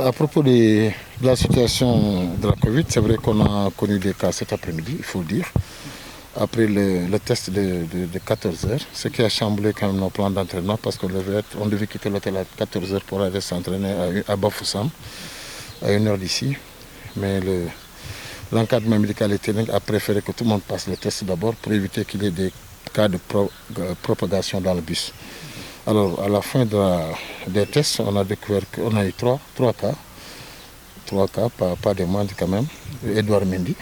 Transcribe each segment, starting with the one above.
À propos de la situation de la Covid, c'est vrai qu'on a connu des cas cet après-midi, il faut le dire. Après le test de 14 heures, ce qui a chamboulé quand même nos plans d'entraînement parce qu'on devait quitter l'hôtel à 14 heures pour aller s'entraîner à Bafoussam, à 1 heure d'ici. Mais l'encadrement médical et technique a préféré que tout le monde passe le test d'abord pour éviter qu'il y ait des cas de propagation dans le bus. Alors, à la fin des tests, on a découvert qu'on a eu trois cas. 3 cas, pas des moindres quand même. Edouard Mendy,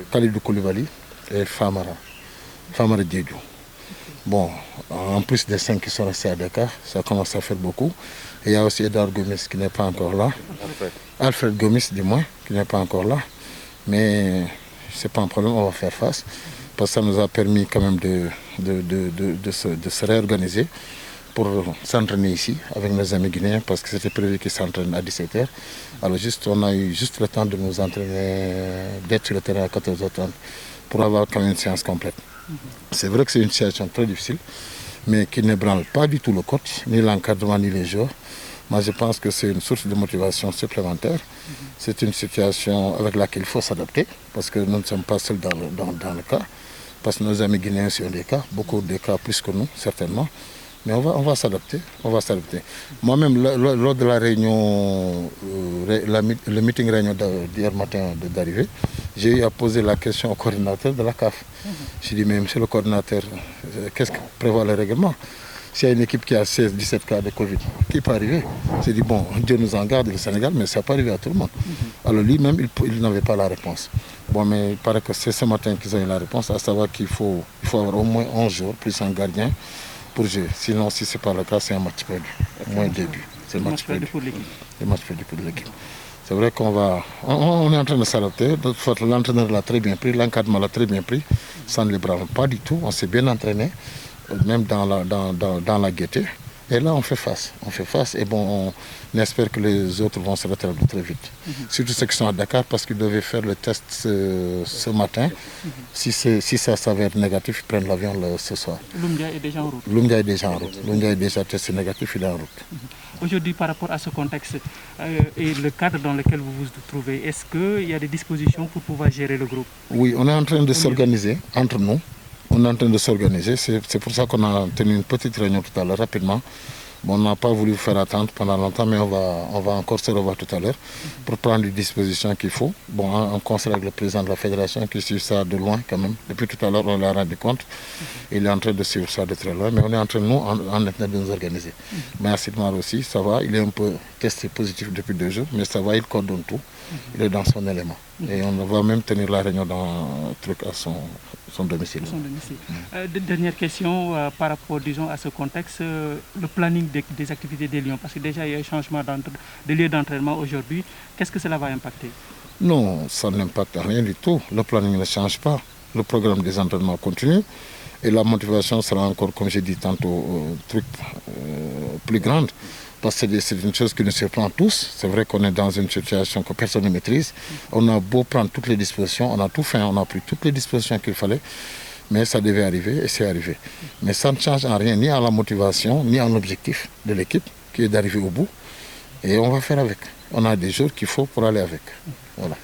Khalidou Koulibaly et Famara Diédhiou. Bon, en plus des 5 qui sont restés à Dakar, ça commence à faire beaucoup. Et il y a aussi Edouard Gomis qui n'est pas encore là. Alfred Gomis, du moins, qui n'est pas encore là. Mais ce n'est pas un problème, on va faire face. Parce que ça nous a permis quand même de se réorganiser pour s'entraîner ici avec nos amis guinéens parce que c'était prévu qu'ils s'entraînent à 17h. Alors on a eu juste le temps de nous entraîner, d'être sur le terrain à 14h30 pour avoir quand même une séance complète. C'est vrai que c'est une situation très difficile, mais qui ne branle pas du tout le coach, ni l'encadrement, ni les joueurs. Moi, je pense que c'est une source de motivation supplémentaire. C'est une situation avec laquelle il faut s'adapter parce que nous ne sommes pas seuls dans le cas. Parce que nos amis guinéens ont des cas, beaucoup de cas plus que nous, certainement. Mais on va s'adapter, Moi-même, lors de la réunion, le meeting réunion d'hier matin d'arrivée, j'ai eu à poser la question au coordinateur de la CAF. J'ai dit, mais monsieur le coordinateur, qu'est-ce que prévoit le règlement? S'il y a une équipe qui a 16-17 cas de Covid, qui peut arriver? J'ai dit, bon, Dieu nous en garde, le Sénégal, mais ça peut arriver à tout le monde. Alors lui-même, il n'avait pas la réponse. Bon, mais il paraît que c'est ce matin qu'ils ont eu la réponse, à savoir qu'il faut avoir au moins 11 jours, plus un gardien, pour jouer. Sinon, si ce n'est pas le cas, c'est un match perdu. Au moins début. C'est un match perdu pour l'équipe. C'est un match perdu pour l'équipe. C'est vrai on est en train de s'adapter. L'entraîneur l'a très bien pris, l'encadrement l'a très bien pris. Ça ne les brave pas du tout. On s'est bien entraîné, même dans la gaieté. Et là, on fait face. Et bon, on espère que les autres vont se rétablir très vite. Surtout ceux qui sont à Dakar, parce qu'ils devaient faire le test ce matin. Si ça s'avère négatif, ils prennent l'avion ce soir. Lumdia est déjà en route. Lumdia est déjà en route. Lumdia est déjà testé négatif, il est en route. Aujourd'hui, par rapport à ce contexte et le cadre dans lequel vous vous trouvez, est-ce qu'il y a des dispositions pour pouvoir gérer le groupe? Oui, on est en train de s'organiser entre nous. On est en train de s'organiser, c'est pour ça qu'on a tenu une petite réunion tout à l'heure, rapidement. Bon, on n'a pas voulu faire attendre pendant longtemps, mais on va encore se revoir tout à l'heure pour prendre les dispositions qu'il faut. Bon, en concert avec le président de la fédération qui suit ça de loin quand même. Depuis tout à l'heure, on l'a rendu compte. Il est en train de suivre ça de très loin, mais on est en train, nous, en train de nous organiser. Mais à Sidmar aussi, ça va, il est un peu testé positif depuis 2 jours, mais ça va, il coordonne tout. Il est dans son élément. Et on va même tenir la réunion à son domicile. Dernière question par rapport, disons, à ce contexte, le planning des activités des Lions, parce que déjà il y a eu un changement de lieu d'entraînement aujourd'hui. Qu'est-ce que cela va impacter? Non, ça n'impacte rien du tout. Le planning ne change pas. Le programme des entraînements continue. Et la motivation sera encore, comme j'ai dit tantôt, plus grande. Parce que c'est une chose qui nous surprend tous. C'est vrai qu'on est dans une situation que personne ne maîtrise. On a beau prendre toutes les dispositions, on a tout fait, on a pris toutes les dispositions qu'il fallait. Mais ça devait arriver et c'est arrivé. Mais ça ne change en rien, ni à la motivation, ni à l'objectif de l'équipe, qui est d'arriver au bout. Et on va faire avec. On a des jours qu'il faut pour aller avec. Voilà.